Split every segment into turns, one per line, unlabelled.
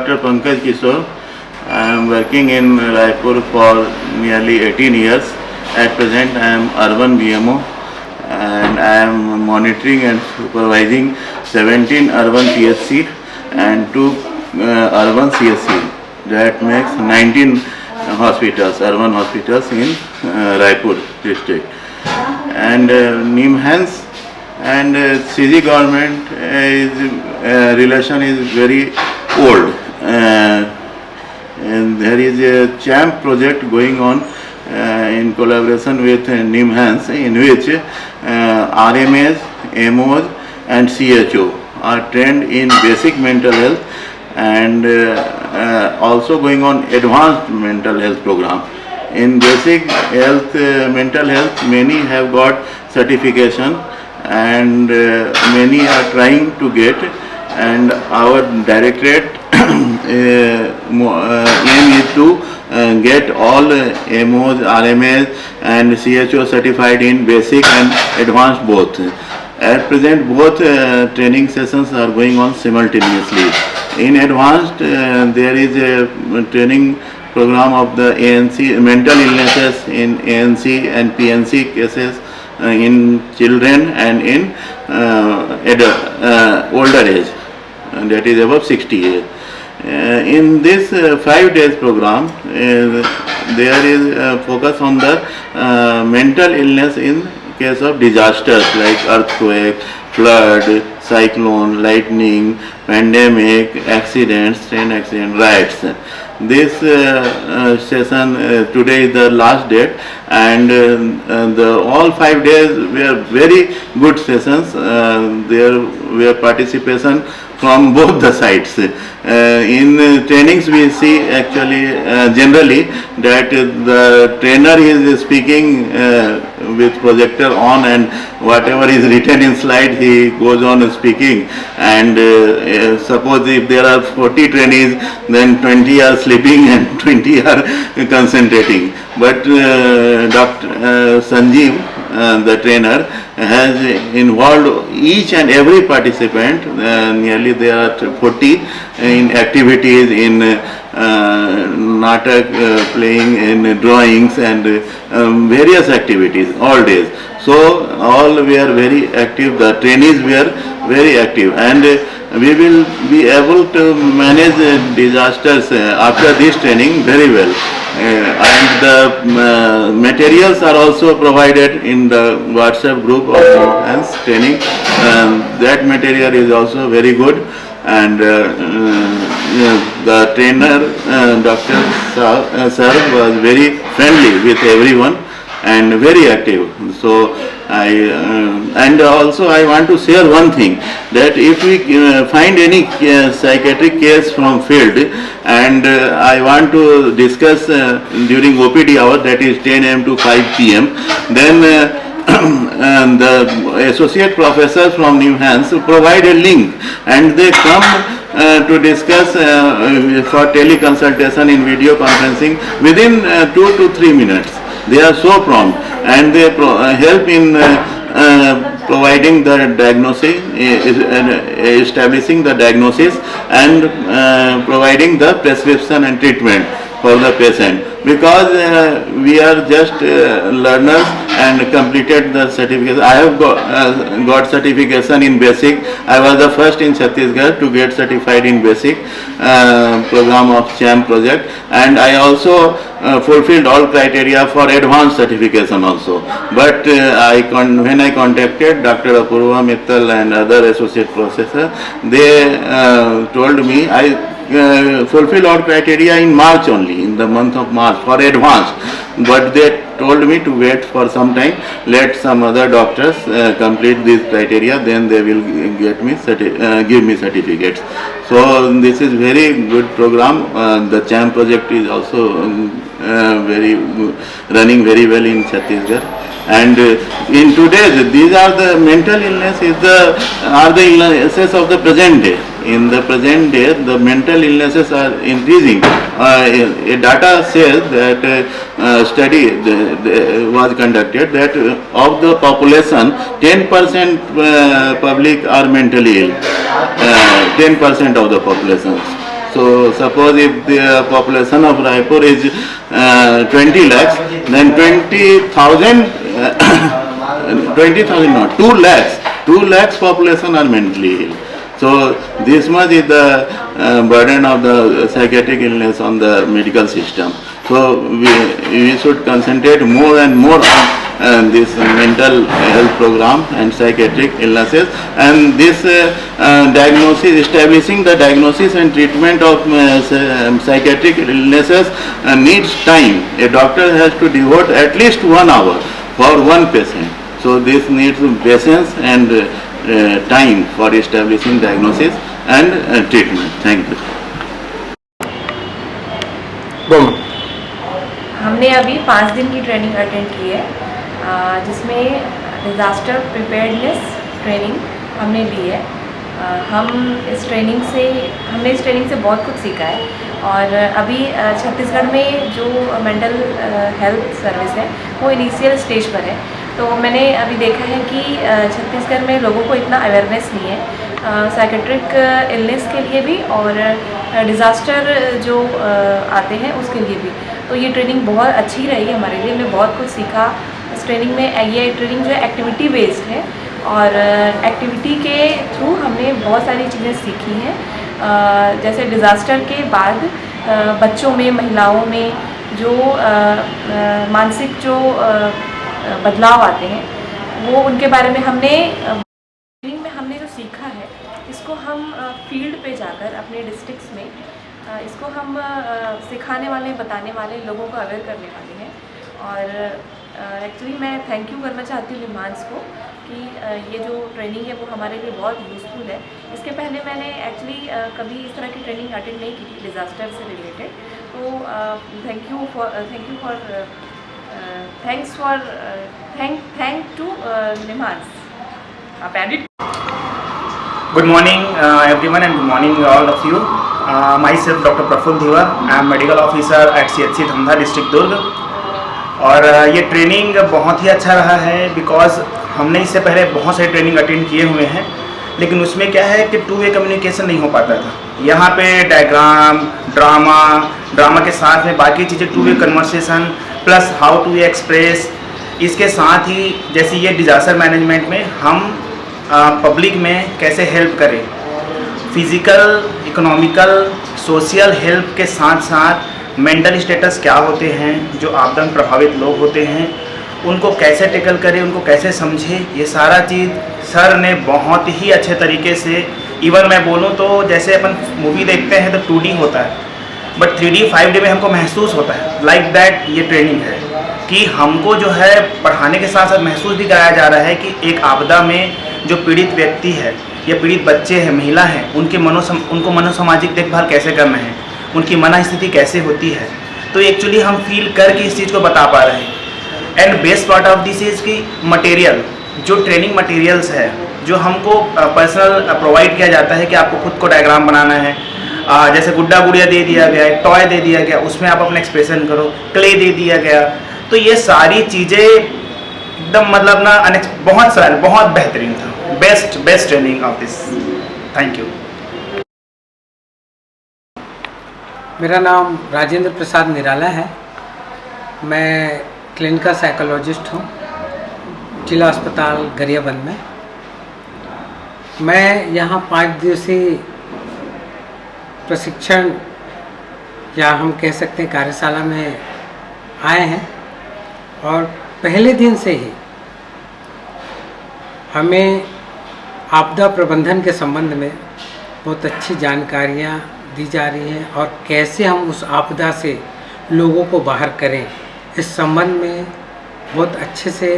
Dr. Pankaj Kishore. I am working in Raipur for nearly 18 years. At present, I am urban BMO and I am monitoring and supervising 17 urban PSC and 2 urban CSC. That makes 19 hospitals, urban hospitals in Raipur district. And NIMHANS and CG government relation is very old. And there is a CHAMP project going on in collaboration with NIMHANS, in which RMAs, MOs and CHO are trained in basic mental health and also going on advanced mental health program. In basic health, mental health, many have got certification and many are trying to get, and our directorate aim is to get all MOs, RMAs and CHO certified in basic and advanced both. At present, both training sessions are going on simultaneously. In advanced, there is a training program of the ANC, mental illnesses in ANC and PNC cases in children and in older age, and that is above 60 years. In this 5 days program, there is a focus on the mental illness in case of disasters like earthquake, flood, cyclone, lightning, pandemic, accidents, train accident, riots. This session today is the last date, and all 5 days were very good sessions. There were participation from both the sides. In trainings we see actually generally that the trainer is speaking with projector on, and whatever is written in slide he goes on speaking, and suppose if there are 40 trainees, then 20 are sleeping and 20 are concentrating. But Dr. Sanjeev, the trainer, has involved each and every participant. Nearly there are 40 in activities, in natak, playing, in drawings and various activities all days. So all were very active, the trainees were very active, and we will be able to manage disasters after this training very well. And the materials are also provided in the WhatsApp group of NIMHANS training. That material is also very good, and the trainer Dr. Sir was very friendly with everyone and very active. So and also I want to share one thing, that if we find any psychiatric case from field and I want to discuss during OPD hour, that is 10 am to 5 pm, then the associate professors from NIMHANS provide a link, and they come to discuss for teleconsultation in video conferencing within 2 to 3 minutes. They are so prompt, and they help in providing the diagnosis, establishing the diagnosis, and providing the prescription and treatment for the patient. Because we are just learners and completed the certificate. I have got certification in basic. I was the first in Chhattisgarh to get certified in basic program of CHAMP project, and I also fulfilled all criteria for advanced certification also. But when I contacted Dr. Apurva Mittal and other associate professors, they told me I fulfill all criteria in March only, in the month of March for advanced. But they told me to wait for some time, let some other doctors complete these criteria, then they will get me give me certificates. So this is very good program. The CHAMP project is also running very well in Chhattisgarh. And in today's, these are the mental illness are the illnesses of the present day. In the present day, the mental illnesses are increasing. A data says that study was conducted that of the population, 10% public are mentally ill. 10% of the population. So suppose if the population of Raipur is 20 lakhs, then 20,000, 20,000 not, 2 lakhs, 2 lakhs population are mentally ill. So this much is the burden of the psychiatric illness on the medical system. So we should concentrate more and more on this mental health program and psychiatric illnesses, and this diagnosis, establishing the diagnosis and treatment of psychiatric illnesses needs time. A doctor has to devote at least 1 hour for one patient. So this needs patience and time for establishing diagnosis and treatment. Thank you.
हमने अभी 5 दिन की training attend की है, जिसमें disaster preparedness training हमने ली है। हमने इस ट्रेनिंग से बहुत कुछ सीखा है। और अभी छत्तीसगढ़ में जो मेंटल हेल्थ सर्विस है वो इनिशियल स्टेज पर है। तो मैंने अभी देखा है कि छत्तीसगढ़ में लोगों को इतना अवेयरनेस नहीं है साइकेट्रिक इलनेस के लिए भी और डिज़ास्टर जो आते हैं उसके लिए भी। तो ये ट्रेनिंग बहुत अच्छी रही हमारे लिए, हमने बहुत कुछ सीखा इस ट्रेनिंग में। ये ट्रेनिंग जो है एक्टिविटी बेस्ड है और एक्टिविटी के थ्रू हमने बहुत सारी चीज़ें सीखी हैं। जैसे डिज़ास्टर के बाद बच्चों में, महिलाओं में जो मानसिक जो बदलाव आते हैं वो उनके बारे में हमने ट्रेनिंग में हमने जो सीखा है इसको हम फील्ड पे जाकर अपने डिस्ट्रिक्ट्स में इसको हम सिखाने वाले, बताने वाले, लोगों को अवेयर करने वाले हैं। और एक्चुअली मैं थैंक यू करना चाहती हूँ निम्हांस को कि ये जो ट्रेनिंग है वो हमारे लिए बहुत यूज़फुल है। इसके पहले मैंने एक्चुअली कभी इस तरह की ट्रेनिंग अटेंड नहीं की थी डिज़ास्टर से रिलेटेड। तो थैंक टू निम्हांस। आप edit.
Good morning everyone and good morning all of you. Myself Dr. Praful Dhiwa. I am medical officer at CHC Dhamdha district Durg. और ये ट्रेनिंग बहुत ही अच्छा रहा है बिकॉज हमने इससे पहले बहुत सारे ट्रेनिंग अटेंड किए हुए हैं, लेकिन उसमें क्या है कि 2 वे कम्युनिकेशन नहीं हो पाता था। यहाँ पे डायग्राम, ड्रामा के साथ में बाकी चीज़ें 2 way conversation plus how to express. इसके साथ ही जैसे ये डिज़ास्टर मैनेजमेंट में हम पब्लिक में कैसे हेल्प करें, फिज़िकल, इकोनॉमिकल, सोशल हेल्प के साथ साथ मेंटल स्टेटस क्या होते हैं, जो आपदा में प्रभावित लोग होते हैं उनको कैसे टैकल करें, उनको कैसे समझें, ये सारा चीज़ सर ने बहुत ही अच्छे तरीके से। इवन मैं बोलूँ तो जैसे अपन मूवी देखते हैं तो 2D होता है, बट 3D 5D में हमको महसूस होता है। लाइक दैट ये ट्रेनिंग है कि हमको जो है पढ़ाने के साथ साथ महसूस भी कराया जा रहा है कि एक आपदा में जो पीड़ित व्यक्ति है या पीड़ित बच्चे हैं, महिला हैं, उनको मनोसामाजिक देखभाल कैसे करना है, उनकी मना स्थिति कैसे होती है। तो एक्चुअली हम फील करके इस चीज़ को बता पा रहे हैं। And best part of this is की मटेरियल, जो ट्रेनिंग मटेरियल्स है जो हमको पर्सनल प्रोवाइड किया जाता है कि आपको खुद को डायग्राम बनाना है। जैसे गुड्डा गुड़िया दे दिया गया, एक टॉय दे दिया गया, उसमें आप अपना एक्सप्रेशन करो, क्ले दे दिया गया। तो ये सारी चीज़ें एकदम मतलब ना बहुत बेहतरीन था। Best training of this. Thank you.
मेरा नाम राजेंद्र प्रसाद निराला है। मैं क्लिनिकल साइकोलॉजिस्ट हूँ जिला अस्पताल गरियाबंद में। मैं यहाँ 5 दिवसीय प्रशिक्षण या हम कह सकते हैं कार्यशाला में आए हैं और पहले दिन से ही हमें आपदा प्रबंधन के संबंध में बहुत अच्छी जानकारियाँ दी जा रही हैं और कैसे हम उस आपदा से लोगों को बाहर करें, इस संबंध में बहुत अच्छे से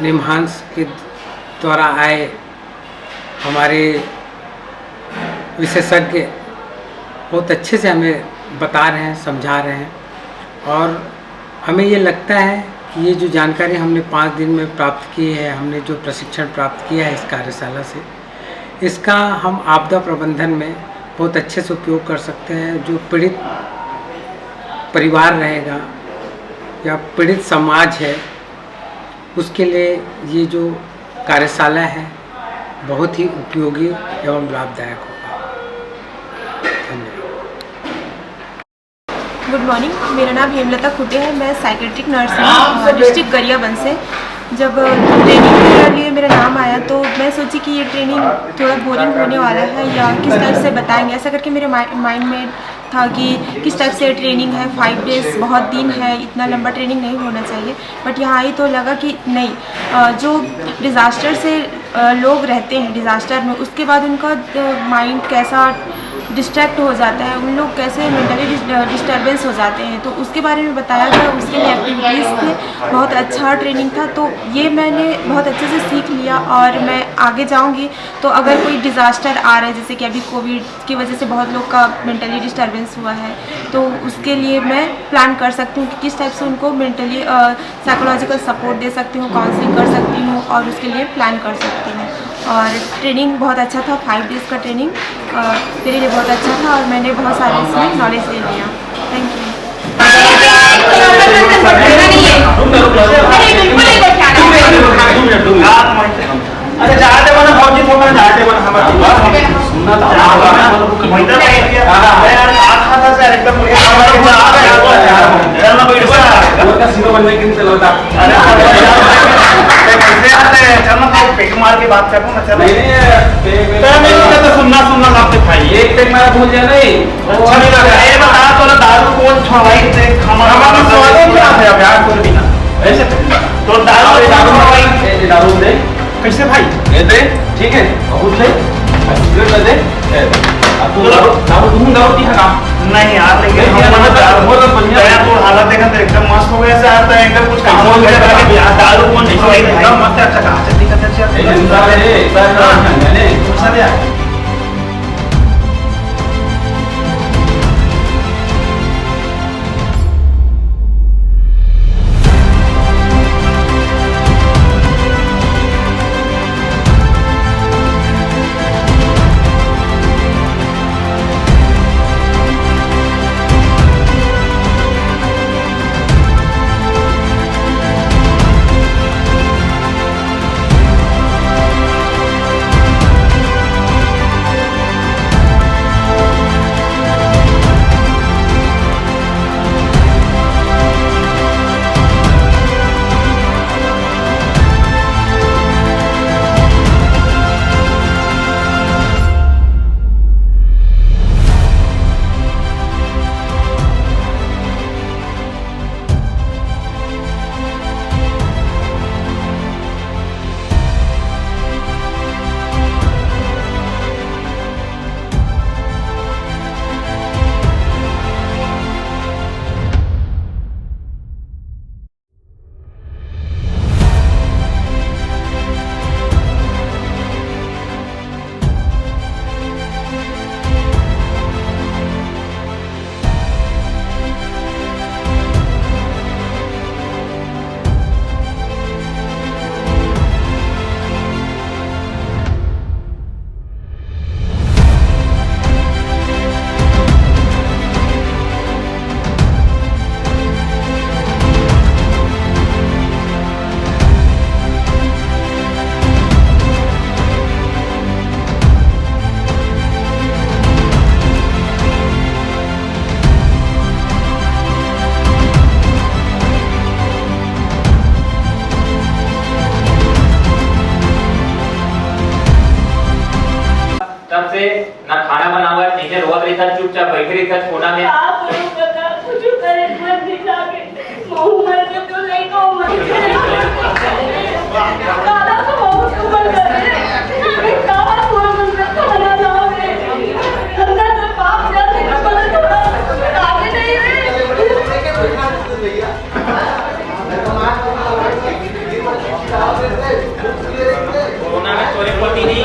निम्हांस के द्वारा आए हमारे विशेषज्ञ बहुत अच्छे से हमें बता रहे हैं, समझा रहे हैं। और हमें ये लगता है कि ये जो जानकारी हमने 5 दिन में प्राप्त की है, हमने जो प्रशिक्षण प्राप्त किया है इस कार्यशाला से, इसका हम आपदा प्रबंधन में बहुत अच्छे से उपयोग कर सकते हैं। जो पीड़ित परिवार रहेगा या पीड़ित समाज है उसके लिए ये जो कार्यशाला है बहुत ही उपयोगी एवं लाभदायक होगा। धन्यवाद।
गुड मॉर्निंग, मेरा नाम हेमलता खुटे है। मैं साइकेट्रिक नर्स हूँ डिस्ट्रिक्ट गरियाबंद से। जब ट्रेनिंग के लिए मेरा नाम आया तो मैं सोची कि ये ट्रेनिंग थोड़ा बोरिंग होने वाला है या किस टाइप से बताएंगे, ऐसा करके मेरे माइंड में था कि किस टाइप से ट्रेनिंग है। 5 डेज़ बहुत दिन है, इतना लंबा ट्रेनिंग नहीं होना चाहिए। बट यहाँ आई तो लगा कि नहीं, जो डिज़ास्टर से लोग रहते हैं डिज़ास्टर में, उसके बाद उनका माइंड कैसा डिस्ट्रैक्ट हो जाता है, उन लोग कैसे मेंटली डिस्टर्बेंस हो जाते हैं, तो उसके बारे में बताया गया। उसके लिए एक्टिविटीज़ थे, बहुत अच्छा ट्रेनिंग था। तो ये मैंने बहुत अच्छे से सीख लिया और मैं आगे जाऊंगी तो अगर कोई डिज़ास्टर आ रहा है, जैसे कि अभी कोविड की वजह से बहुत लोग का मेंटली डिस्टर्बेंस हुआ है, तो उसके लिए मैं प्लान कर सकती हूँ कि किस टाइप से उनको मेंटली साइकोलॉजिकल सपोर्ट दे सकती हूँ, काउंसलिंग कर सकती हूँ और उसके लिए प्लान कर सकती हूँ। और ट्रेनिंग बहुत अच्छा था, 5 डेज़ का ट्रेनिंग मेरे लिए बहुत अच्छा था और मैंने बहुत सारे इसमें नॉलेज ले लिया। Thank you.
अच्छा जाते बना फौजी थोड़ा जाते बना हमारे सुनना था महिंद्रा यार आता था सर एकदम मुझे ना बैठ बना वो का सीरो बनने के लिए चलता। अरे कैसे आते हैं, चलना तो पेट मार के बात करूं ना। चल नहीं तो मैं तो सुनना आपसे भाई एक पेट मारा भूल जाए नहीं अच्छा नहीं लगा। ये बता तो ना दारू कौन छुड़वाई थे, हमारा सवाल ही क्या है यार, कोई भी ना ऐसे तो दारू छुड़वाई दारू दे कैसे भाई ये दे ठीक है बहुत ले सिगरेट दे अब तो दारू की है ना नहीं यार, लेकिन हम बहुत बढ़िया तो हालत देखा तो एकदम मस्त हो गया सर। तो एकदम कुछ काम हो गया, दारू कौन एकदम मस्त अच्छा कहा जल्दी करते हैं ये इंसान है सर मैंने पूछा दिया।
तब से ना खाना बना हुआ है, नीचे रोक रही था, चुपचाप बैठ रही था कोना में।
आप लोग बता कुछ करे मत दिखा के महू मर के तो नहीं को मर काला तो बहुत उमर कर रहे काला हुआ मंदिर खाना लाओगे अंदर तो पाप जाते पर थोड़ा आगे नहीं है
कोरोना में तोरे पोती नहीं